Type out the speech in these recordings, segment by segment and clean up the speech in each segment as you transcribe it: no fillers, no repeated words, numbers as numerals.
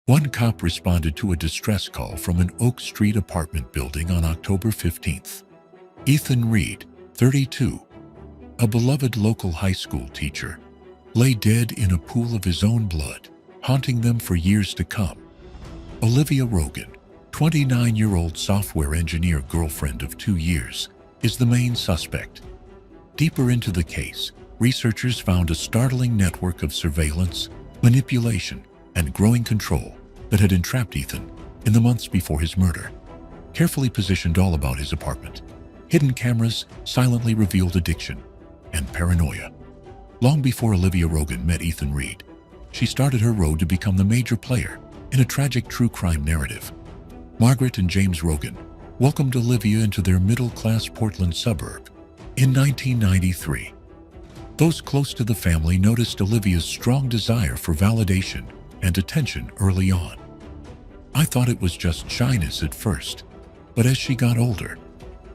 One cop responded to a distress call from an Oak Street apartment building on October 15th. Ethan Reed, 32, a beloved local high school teacher, lay dead in a pool of his own blood, haunting them for years to come. Olivia Rogan, 29-year-old software engineer girlfriend of 2 years, is the main suspect. Deeper into the case, researchers found a startling network of surveillance, manipulation, and growing control that had entrapped Ethan in the months before his murder. Carefully positioned all about his apartment, hidden cameras silently revealed addiction and paranoia. Long before Olivia Rogan met Ethan Reed, she started her road to become the major player in a tragic true crime narrative. Margaret and James Rogan welcomed Olivia into their middle-class Portland suburb in 1993. Those close to the family noticed Olivia's strong desire for validation and attention early on. I thought it was just shyness at first, but as she got older,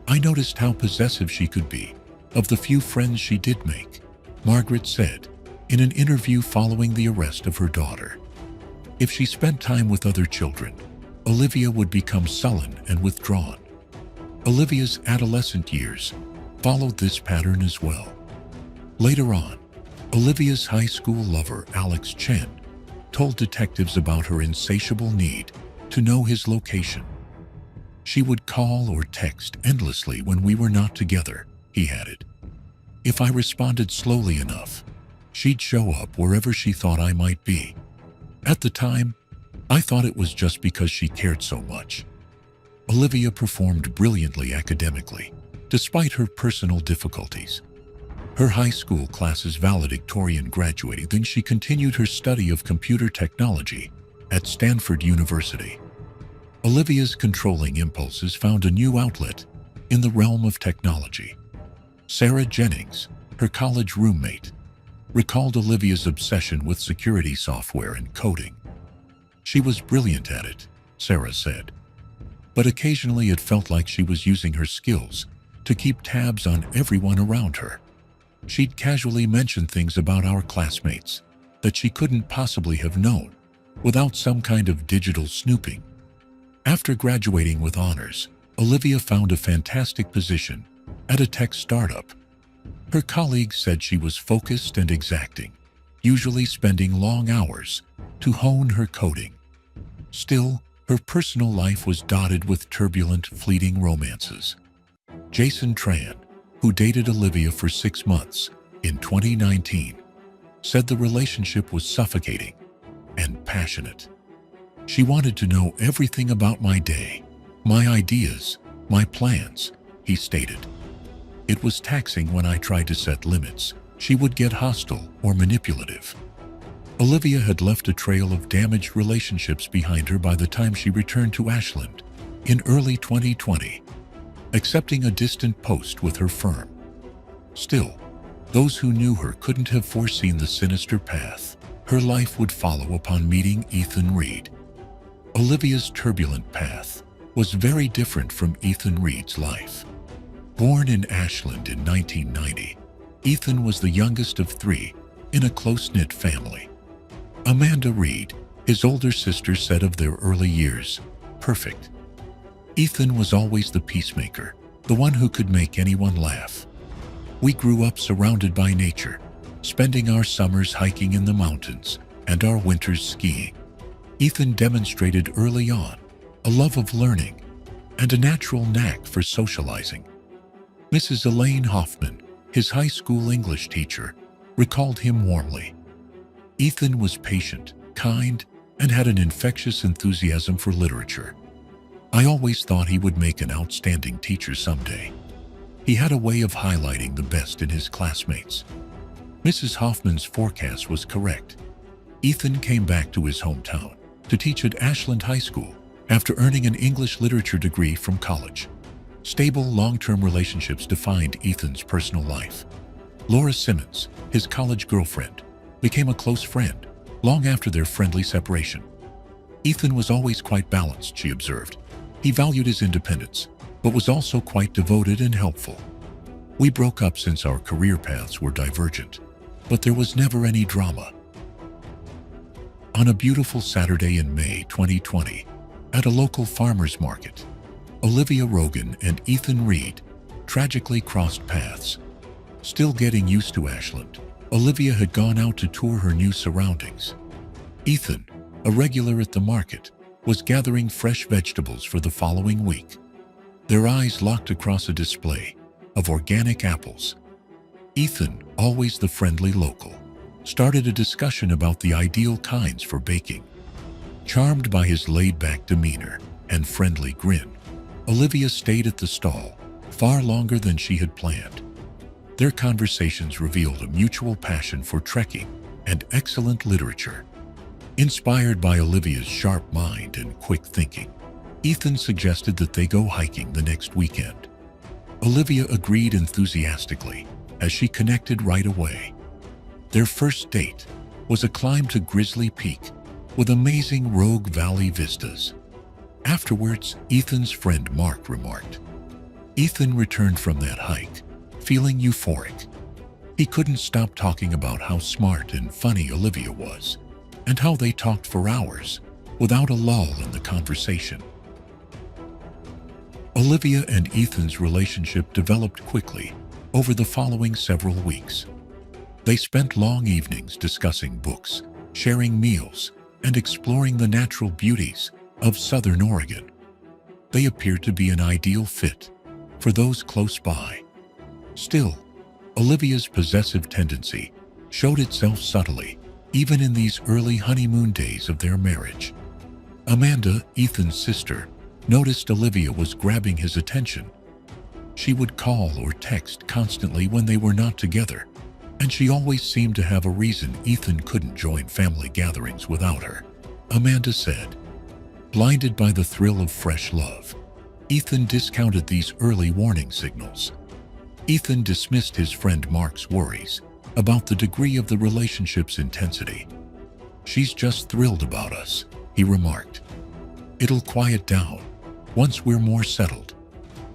I noticed how possessive she could be of the few friends she did make, Margaret said in an interview following the arrest of her daughter. If she spent time with other children, Olivia would become sullen and withdrawn. Olivia's adolescent years followed this pattern as well. Later on, Olivia's high school lover, Alex Chen, told detectives about her insatiable need to know his location. She would call or text endlessly when we were not together, he added. If I responded slowly enough, she'd show up wherever she thought I might be. At the time, I thought it was just because she cared so much. Olivia performed brilliantly academically, despite her personal difficulties. Her high school classes valedictorian graduating, then she continued her study of computer technology at Stanford University. Olivia's controlling impulses found a new outlet in the realm of technology. Sarah Jennings, her college roommate, recalled Olivia's obsession with security software and coding. She was brilliant at it, Sarah said, but occasionally it felt like she was using her skills to keep tabs on everyone around her. She'd casually mention things about our classmates that she couldn't possibly have known without some kind of digital snooping. After graduating with honors, Olivia found a fantastic position at a tech startup. Her colleagues said she was focused and exacting, usually spending long hours to hone her coding. Still, her personal life was dotted with turbulent, fleeting romances. Jason Tran, who dated Olivia for 6 months in 2019, said the relationship was suffocating and passionate. She wanted to know everything about my day, my ideas, my plans, he stated. It was taxing when I tried to set limits. She would get hostile or manipulative. Olivia had left a trail of damaged relationships behind her by the time she returned to Ashland in early 2020, accepting a distant post with her firm. Still, those who knew her couldn't have foreseen the sinister path her life would follow upon meeting Ethan Reed. Olivia's turbulent path was very different from Ethan Reed's life. Born in Ashland in 1990, Ethan was the youngest of 3 in a close-knit family. Amanda Reed, his older sister, said of their early years, "Perfect." Ethan was always the peacemaker, the one who could make anyone laugh. We grew up surrounded by nature, spending our summers hiking in the mountains and our winters skiing. Ethan demonstrated early on a love of learning and a natural knack for socializing. Mrs. Elaine Hoffman, his high school English teacher, recalled him warmly. Ethan was patient, kind, and had an infectious enthusiasm for literature. I always thought he would make an outstanding teacher someday. He had a way of highlighting the best in his classmates. Mrs. Hoffman's forecast was correct. Ethan came back to his hometown to teach at Ashland High School after earning an English literature degree from college. Stable, long-term relationships defined Ethan's personal life. Laura Simmons, his college girlfriend, became a close friend long after their friendly separation. Ethan was always quite balanced, she observed. He valued his independence, but was also quite devoted and helpful. We broke up since our career paths were divergent, but there was never any drama. On a beautiful Saturday in May 2020, at a local farmer's market, Olivia Rogan and Ethan Reed tragically crossed paths. Still getting used to Ashland, Olivia had gone out to tour her new surroundings. Ethan, a regular at the market, was gathering fresh vegetables for the following week. Their eyes locked across a display of organic apples. Ethan, always the friendly local, started a discussion about the ideal kinds for baking. Charmed by his laid-back demeanor and friendly grin, Olivia stayed at the stall far longer than she had planned. Their conversations revealed a mutual passion for trekking and excellent literature. Inspired by Olivia's sharp mind and quick thinking, Ethan suggested that they go hiking the next weekend. Olivia agreed enthusiastically as she connected right away. Their first date was a climb to Grizzly Peak with amazing Rogue Valley vistas. Afterwards, Ethan's friend Mark remarked, Ethan returned from that hike feeling euphoric. He couldn't stop talking about how smart and funny Olivia was, and how they talked for hours without a lull in the conversation. Olivia and Ethan's relationship developed quickly over the following several weeks. They spent long evenings discussing books, sharing meals, and exploring the natural beauties of Southern Oregon. They appeared to be an ideal fit for those close by. Still, Olivia's possessive tendency showed itself subtly, even in these early honeymoon days of their marriage. Amanda, Ethan's sister, noticed Olivia was grabbing his attention. She would call or text constantly when they were not together, and she always seemed to have a reason Ethan couldn't join family gatherings without her, Amanda said. Blinded by the thrill of fresh love, Ethan discounted these early warning signals. Ethan dismissed his friend Mark's worries about the degree of the relationship's intensity. She's just thrilled about us, he remarked. It'll quiet down once we're more settled.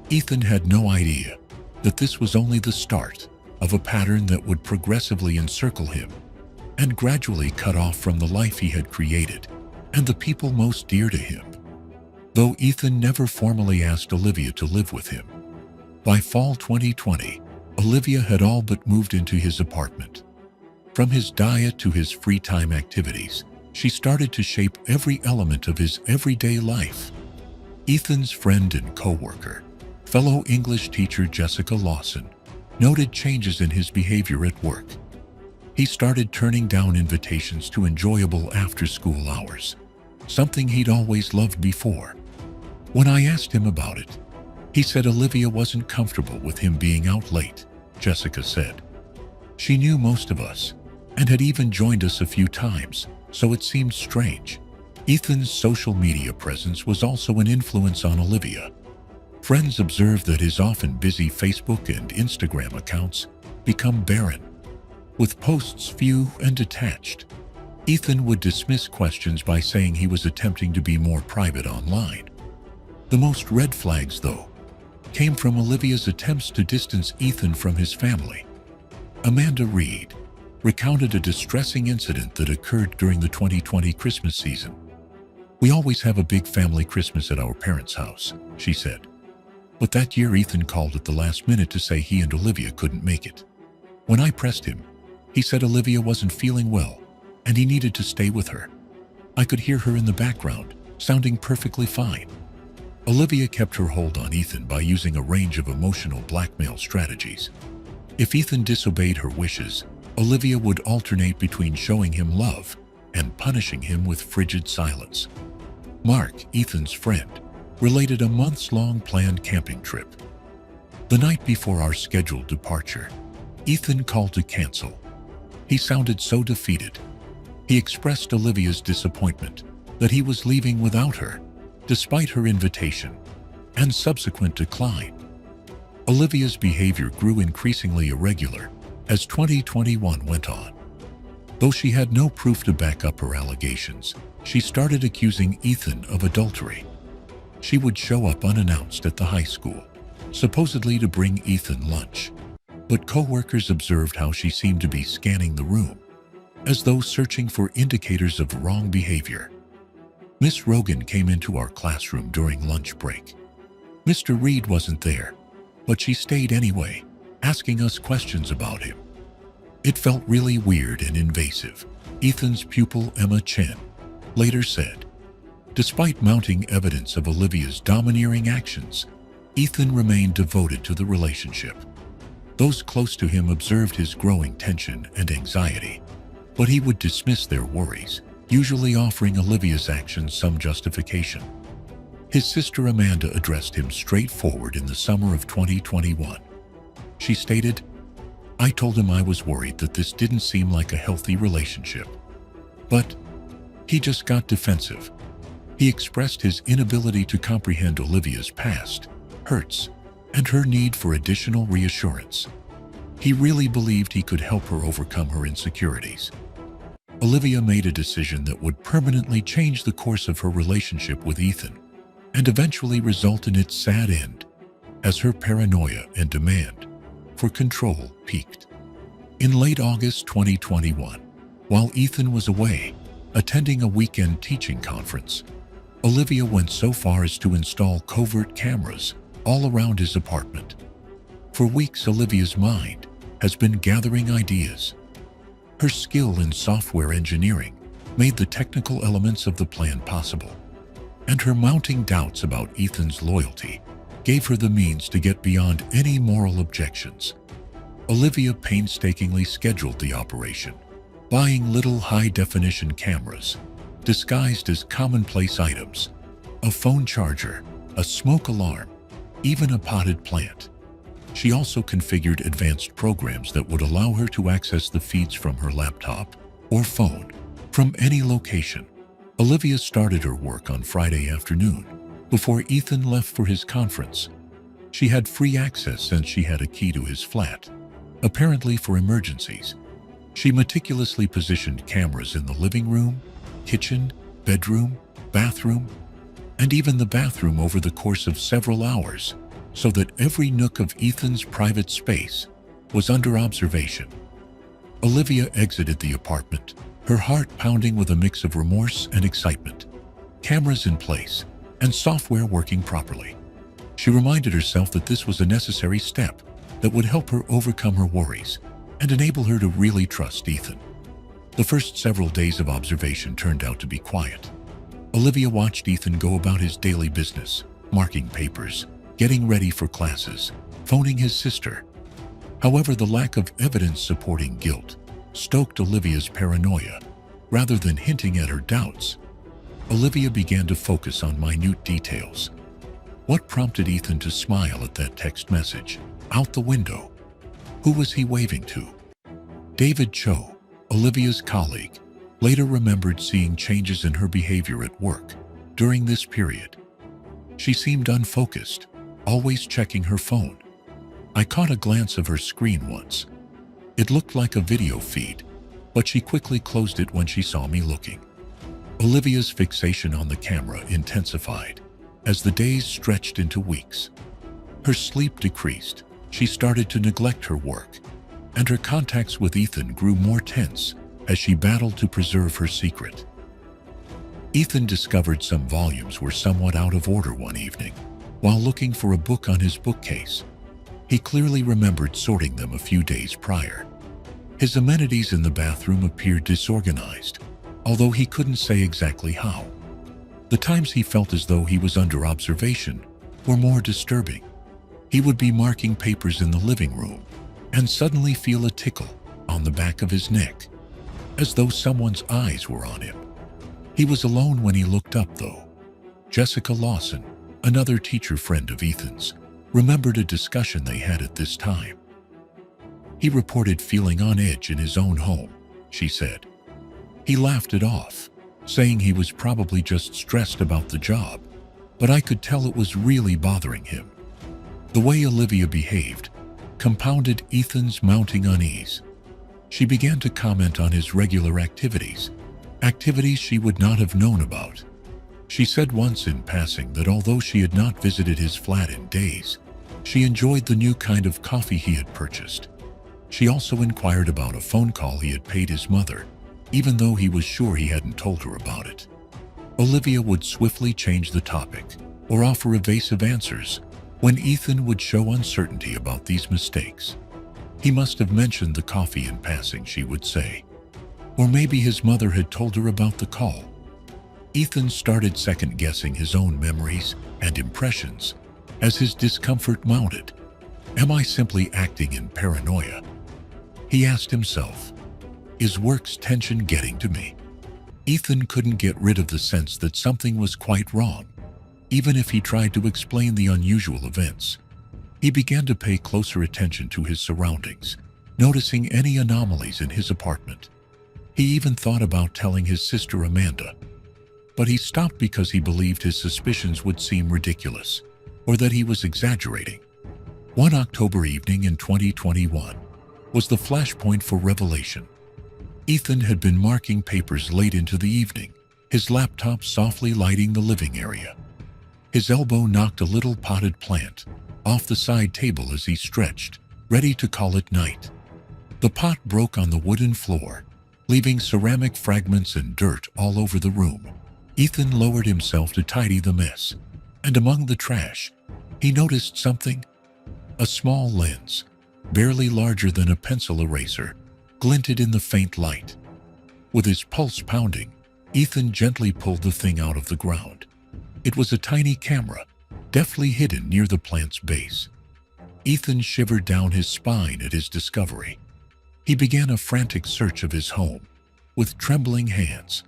Ethan had no idea that this was only the start of a pattern that would progressively encircle him and gradually cut off from the life he had created and the people most dear to him. Though Ethan never formally asked Olivia to live with him, by fall 2020, Olivia had all but moved into his apartment. From his diet to his free time activities, she started to shape every element of his everyday life. Ethan's friend and co-worker, fellow English teacher Jessica Lawson, noted changes in his behavior at work. He started turning down invitations to enjoyable after-school hours, something he'd always loved before. When I asked him about it, he said Olivia wasn't comfortable with him being out late, Jessica said. She knew most of us and had even joined us a few times, so it seemed strange. Ethan's social media presence was also an influence on Olivia. Friends observed that his often busy Facebook and Instagram accounts become barren, with posts few and detached. Ethan would dismiss questions by saying he was attempting to be more private online. The most red flags, though, came from Olivia's attempts to distance Ethan from his family. Amanda Reed recounted a distressing incident that occurred during the 2020 Christmas season. We always have a big family Christmas at our parents' house, she said. But that year Ethan called at the last minute to say he and Olivia couldn't make it. When I pressed him, he said Olivia wasn't feeling well and he needed to stay with her. I could hear her in the background, sounding perfectly fine. Olivia kept her hold on Ethan by using a range of emotional blackmail strategies. If Ethan disobeyed her wishes, Olivia would alternate between showing him love and punishing him with frigid silence. Mark, Ethan's friend, related a months-long planned camping trip. The night before our scheduled departure, Ethan called to cancel. He sounded so defeated. He expressed Olivia's disappointment that he was leaving without her, despite her invitation and subsequent decline. Olivia's behavior grew increasingly irregular as 2021 went on. Though she had no proof to back up her allegations, she started accusing Ethan of adultery. She would show up unannounced at the high school, supposedly to bring Ethan lunch. But co-workers observed how she seemed to be scanning the room, as though searching for indicators of wrong behavior. Miss Rogan came into our classroom during lunch break. Mr. Reed wasn't there, but she stayed anyway, asking us questions about him. It felt really weird and invasive, Ethan's pupil Emma Chen later said. Despite mounting evidence of Olivia's domineering actions, Ethan remained devoted to the relationship. Those close to him observed his growing tension and anxiety, but he would dismiss their worries, usually offering Olivia's actions some justification. His sister Amanda addressed him straightforward in the summer of 2021. She stated, "I told him I was worried that this didn't seem like a healthy relationship. But he just got defensive. He expressed his inability to comprehend Olivia's past, hurts, and her need for additional reassurance. He really believed he could help her overcome her insecurities." Olivia made a decision that would permanently change the course of her relationship with Ethan, and eventually result in its sad end, as her paranoia and demand for control peaked. In late August 2021, while Ethan was away, attending a weekend teaching conference, Olivia went so far as to install covert cameras all around his apartment. For weeks, Olivia's mind has been gathering ideas. Her skill in software engineering made the technical elements of the plan possible, and her mounting doubts about Ethan's loyalty gave her the means to get beyond any moral objections. Olivia painstakingly scheduled the operation, buying little high-definition cameras disguised as commonplace items: a phone charger, a smoke alarm, even a potted plant. She also configured advanced programs that would allow her to access the feeds from her laptop or phone from any location. Olivia started her work on Friday afternoon, before Ethan left for his conference. She had free access since she had a key to his flat, apparently for emergencies. She meticulously positioned cameras in the living room, kitchen, bedroom, bathroom, and even the bathroom over the course of several hours, so that every nook of Ethan's private space was under observation. Olivia exited the apartment, her heart pounding with a mix of remorse and excitement. Cameras in place and software working properly. She reminded herself that this was a necessary step that would help her overcome her worries and enable her to really trust Ethan. The first several days of observation turned out to be quiet. Olivia watched Ethan go about his daily business, marking papers, getting ready for classes, phoning his sister. However, the lack of evidence supporting guilt stoked Olivia's paranoia, rather than hinting at her doubts. Olivia began to focus on minute details. What prompted Ethan to smile at that text message out the window? Who was he waving to? David Cho, Olivia's colleague, later remembered seeing changes in her behavior at work during this period. She seemed unfocused, always checking her phone. "I caught a glance of her screen once. It looked like a video feed, but she quickly closed it when she saw me looking." Olivia's fixation on the camera intensified as the days stretched into weeks. Her sleep decreased, she started to neglect her work, and her contacts with Ethan grew more tense as she battled to preserve her secret. Ethan discovered some volumes were somewhat out of order one evening while looking for a book on his bookcase. He clearly remembered sorting them a few days prior. His amenities in the bathroom appeared disorganized, although he couldn't say exactly how. The times he felt as though he was under observation were more disturbing. He would be marking papers in the living room and suddenly feel a tickle on the back of his neck, as though someone's eyes were on him. He was alone when he looked up, though. Jessica Lawson, another teacher friend of Ethan's, remembered a discussion they had at this time. "He reported feeling on edge in his own home," she said. "He laughed it off, saying he was probably just stressed about the job, but I could tell it was really bothering him." The way Olivia behaved compounded Ethan's mounting unease. She began to comment on his regular activities she would not have known about. She said once in passing that although she had not visited his flat in days, she enjoyed the new kind of coffee he had purchased. She also inquired about a phone call he had paid his mother even though he was sure he hadn't told her about it. Olivia would swiftly change the topic or offer evasive answers when Ethan would show uncertainty about these mistakes. He must have mentioned the coffee in passing, she would say. Or maybe his mother had told her about the call. Ethan started second-guessing his own memories and impressions as his discomfort mounted. Am I simply acting in paranoia? He asked himself. Is work's tension getting to me? Ethan couldn't get rid of the sense that something was quite wrong, even if he tried to explain the unusual events. He began to pay closer attention to his surroundings, noticing any anomalies in his apartment. He even thought about telling his sister Amanda, but he stopped because he believed his suspicions would seem ridiculous, or that he was exaggerating. One October evening in 2021 was the flashpoint for revelation. Ethan had been marking papers late into the evening, his laptop softly lighting the living area. His elbow knocked a little potted plant off the side table as he stretched, ready to call it night. The pot broke on the wooden floor, leaving ceramic fragments and dirt all over the room. Ethan lowered himself to tidy the mess, and among the trash, he noticed something. A small lens, barely larger than a pencil eraser, glinted in the faint light. With his pulse pounding, Ethan gently pulled the thing out of the ground. It was a tiny camera, deftly hidden near the plant's base. Ethan shivered down his spine at his discovery. He began a frantic search of his home, with trembling hands.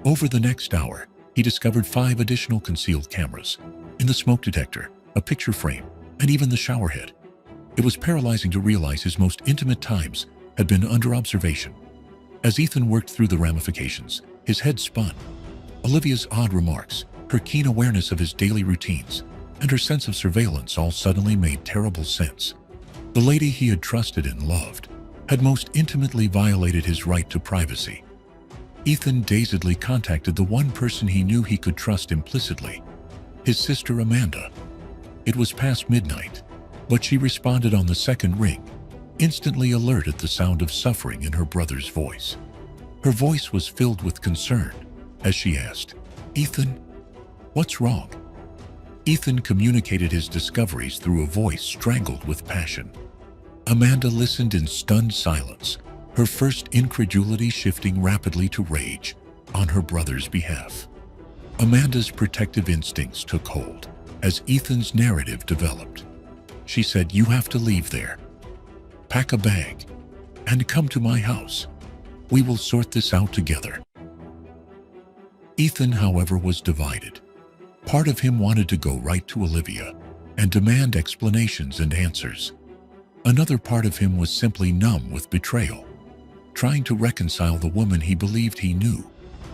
Over the next hour, he discovered 5 additional concealed cameras, in the smoke detector, a picture frame, and even the shower head. It was paralyzing to realize his most intimate times had been under observation. As Ethan worked through the ramifications, his head spun. Olivia's odd remarks, her keen awareness of his daily routines, and her sense of surveillance all suddenly made terrible sense. The lady he had trusted and loved had most intimately violated his right to privacy. Ethan dazedly contacted the one person he knew he could trust implicitly, his sister Amanda. It was past midnight, but she responded on the second ring, instantly alert at the sound of suffering in her brother's voice. Her voice was filled with concern as she asked, "Ethan, what's wrong?" Ethan communicated his discoveries through a voice strangled with passion. Amanda listened in stunned silence, her first incredulity shifting rapidly to rage on her brother's behalf. Amanda's protective instincts took hold as Ethan's narrative developed. She said, "You have to leave there. Pack a bag and come to my house. We will sort this out together." Ethan, however, was divided. Part of him wanted to go right to Olivia and demand explanations and answers. Another part of him was simply numb with betrayal, trying to reconcile the woman he believed he knew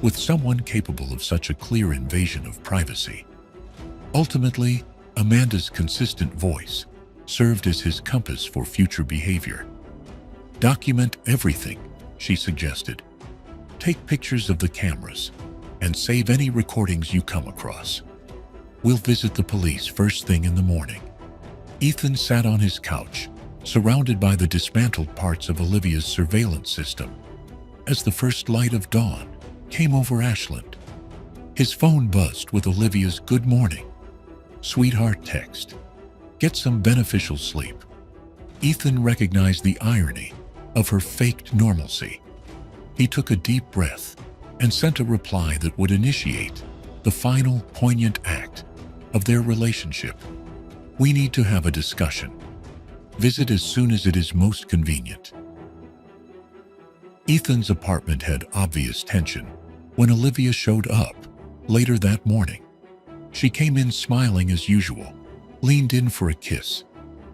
with someone capable of such a clear invasion of privacy. Ultimately, Amanda's consistent voice served as his compass for future behavior. "Document everything," she suggested. "Take pictures of the cameras and save any recordings you come across. We'll visit the police first thing in the morning." Ethan sat on his couch, surrounded by the dismantled parts of Olivia's surveillance system, as the first light of dawn came over Ashland. His phone buzzed with Olivia's "Good morning, sweetheart" text. "Get some beneficial sleep." Ethan recognized the irony of her faked normalcy. He took a deep breath and sent a reply that would initiate the final poignant act of their relationship. "We need to have a discussion. Visit as soon as it is most convenient." Ethan's apartment had obvious tension when Olivia showed up later that morning. She came in smiling as usual, leaned in for a kiss,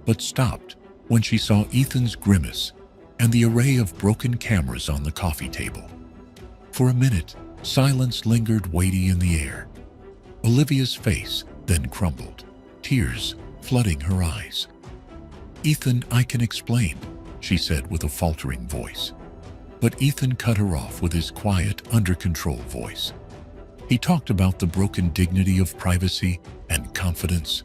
but stopped when she saw Ethan's grimace and the array of broken cameras on the coffee table. For a minute, silence lingered weighty in the air. Olivia's face then crumbled, tears flooding her eyes. "Ethan, I can explain," she said with a faltering voice. But Ethan cut her off with his quiet, under-control voice. He talked about the broken dignity of privacy and confidence.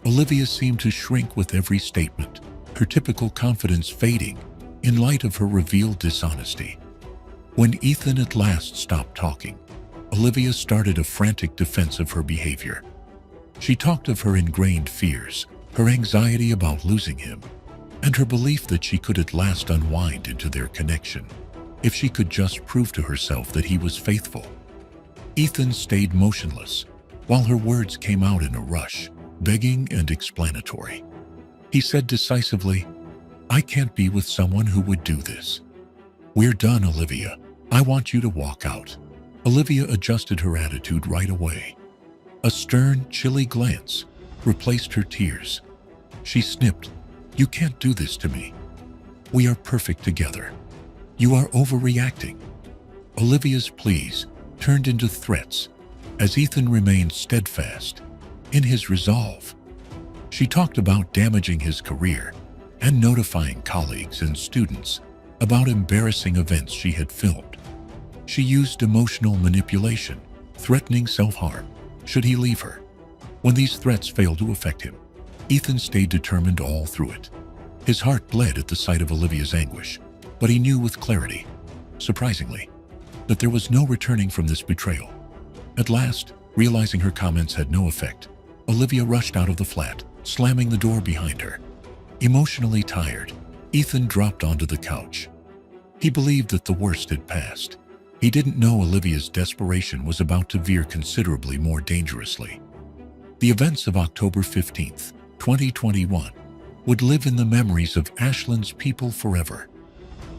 Olivia seemed to shrink with every statement, her typical confidence fading in light of her revealed dishonesty. When Ethan at last stopped talking, Olivia started a frantic defense of her behavior. She talked of her ingrained fears, her anxiety about losing him, and her belief that she could at last unwind into their connection if she could just prove to herself that he was faithful. Ethan stayed motionless while her words came out in a rush, begging and explanatory. He said decisively, "I can't be with someone who would do this. We're done, Olivia. I want you to walk out." Olivia adjusted her attitude right away. A stern, chilly glance replaced her tears. She snipped, "You can't do this to me. We are perfect together. You are overreacting." Olivia's pleas turned into threats as Ethan remained steadfast in his resolve. She talked about damaging his career and notifying colleagues and students about embarrassing events she had filmed. She used emotional manipulation, threatening self-harm should he leave her. When these threats failed to affect him, Ethan stayed determined all through it. His heart bled at the sight of Olivia's anguish, but he knew with clarity, surprisingly, that there was no returning from this betrayal. At last, realizing her comments had no effect, Olivia rushed out of the flat, slamming the door behind her. Emotionally tired, Ethan dropped onto the couch. He believed that the worst had passed. He didn't know Olivia's desperation was about to veer considerably more dangerously. The events of October 15th, 2021, would live in the memories of Ashland's people forever.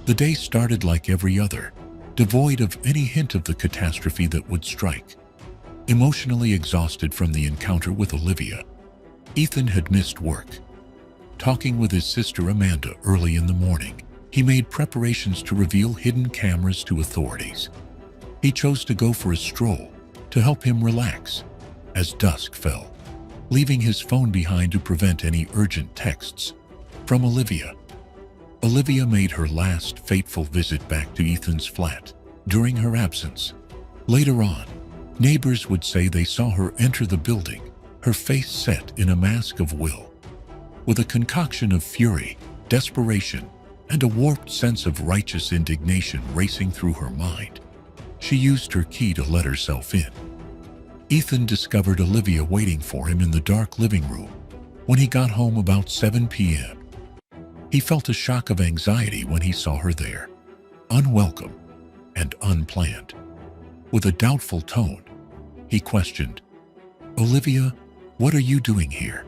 The day started like every other, devoid of any hint of the catastrophe that would strike. Emotionally exhausted from the encounter with Olivia, Ethan had missed work. Talking with his sister Amanda early in the morning, he made preparations to reveal hidden cameras to authorities. He chose to go for a stroll to help him relax as dusk fell, leaving his phone behind to prevent any urgent texts from Olivia. Olivia made her last fateful visit back to Ethan's flat during her absence. Later on, neighbors would say they saw her enter the building, her face set in a mask of will. With a concoction of fury, desperation, and a warped sense of righteous indignation racing through her mind, she used her key to let herself in. Ethan discovered Olivia waiting for him in the dark living room when he got home about 7 p.m. He felt a shock of anxiety when he saw her there, unwelcome and unplanned. With a doubtful tone, he questioned, "Olivia, what are you doing here?"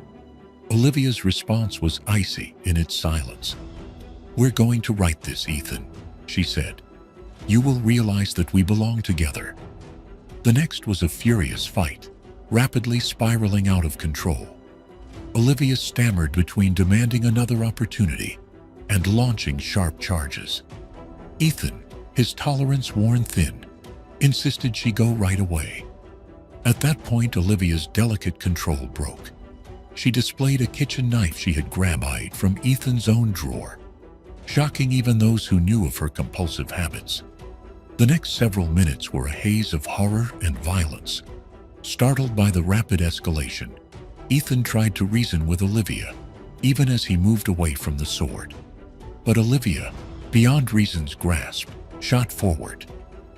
Olivia's response was icy in its silence. "We're going to write this, Ethan," she said. "You will realize that we belong together." The next was a furious fight, rapidly spiraling out of control. Olivia stammered between demanding another opportunity and launching sharp charges. Ethan, his tolerance worn thin, insisted she go right away. At that point, Olivia's delicate control broke. She displayed a kitchen knife she had grabbed from Ethan's own drawer, shocking even those who knew of her compulsive habits. The next several minutes were a haze of horror and violence. Startled by the rapid escalation, Ethan tried to reason with Olivia, even as he moved away from the sword. But Olivia, beyond reason's grasp, shot forward.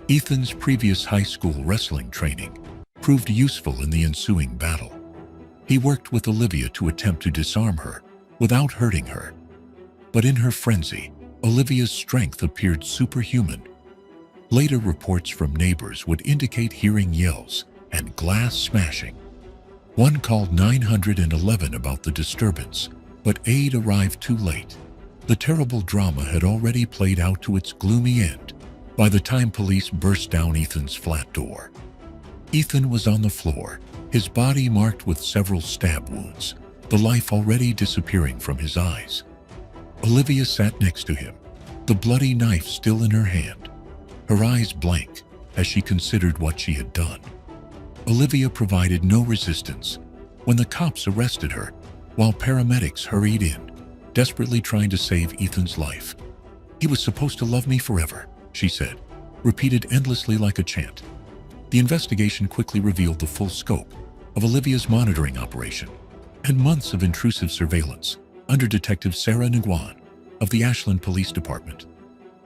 Ethan's previous high school wrestling training proved useful in the ensuing battle. He worked with Olivia to attempt to disarm her without hurting her. But in her frenzy, Olivia's strength appeared superhuman. Later reports from neighbors would indicate hearing yells and glass smashing. One called 911 about the disturbance, but aid arrived too late. The terrible drama had already played out to its gloomy end by the time police burst down Ethan's flat door. Ethan was on the floor, his body marked with several stab wounds, the life already disappearing from his eyes. Olivia sat next to him, the bloody knife still in her hand, her eyes blank as she considered what she had done. Olivia provided no resistance when the cops arrested her, while paramedics hurried in, desperately trying to save Ethan's life. "He was supposed to love me forever," she said, repeated endlessly like a chant. The investigation quickly revealed the full scope of Olivia's monitoring operation and months of intrusive surveillance under Detective Sarah Nguyen of the Ashland Police Department.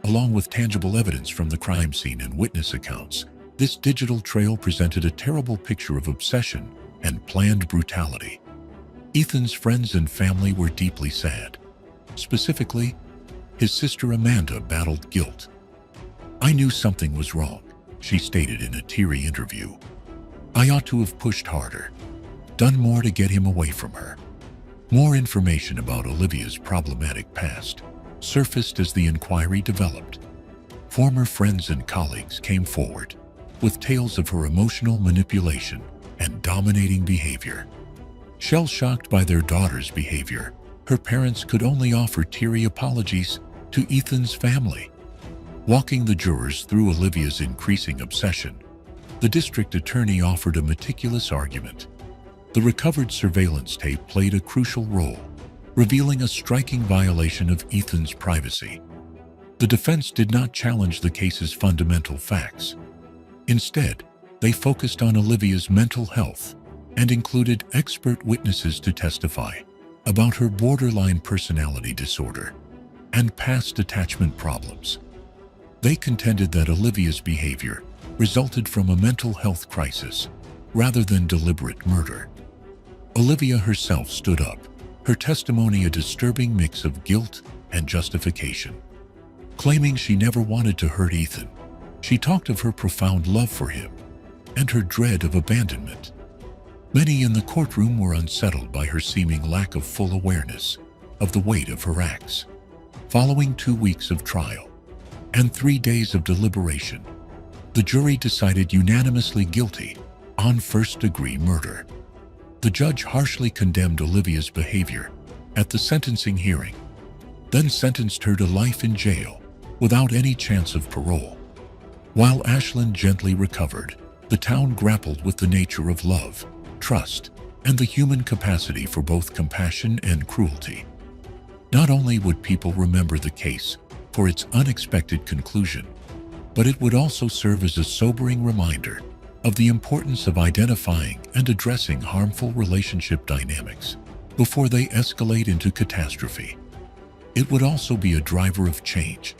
Along with tangible evidence from the crime scene and witness accounts, this digital trail presented a terrible picture of obsession and planned brutality. Ethan's friends and family were deeply sad. Specifically, his sister Amanda battled guilt. "I knew something was wrong," she stated in a teary interview. "I ought to have pushed harder, done more to get him away from her." More information about Olivia's problematic past surfaced as the inquiry developed. Former friends and colleagues came forward with tales of her emotional manipulation and dominating behavior. Shell-shocked by their daughter's behavior, her parents could only offer teary apologies to Ethan's family. Walking the jurors through Olivia's increasing obsession, the district attorney offered a meticulous argument. The recovered surveillance tape played a crucial role, revealing a striking violation of Ethan's privacy. The defense did not challenge the case's fundamental facts. Instead, they focused on Olivia's mental health and included expert witnesses to testify about her borderline personality disorder and past attachment problems. They contended that Olivia's behavior resulted from a mental health crisis rather than deliberate murder. Olivia herself stood up, her testimony a disturbing mix of guilt and justification. Claiming she never wanted to hurt Ethan, she talked of her profound love for him and her dread of abandonment. Many in the courtroom were unsettled by her seeming lack of full awareness of the weight of her acts. Following 2 weeks of trial and 3 days of deliberation, the jury decided unanimously guilty on first-degree murder. The judge harshly condemned Olivia's behavior at the sentencing hearing, then sentenced her to life in jail without any chance of parole. While Ashland gently recovered, the town grappled with the nature of love, trust, and the human capacity for both compassion and cruelty. Not only would people remember the case for its unexpected conclusion, but it would also serve as a sobering reminder of the importance of identifying and addressing harmful relationship dynamics before they escalate into catastrophe. It would also be a driver of change,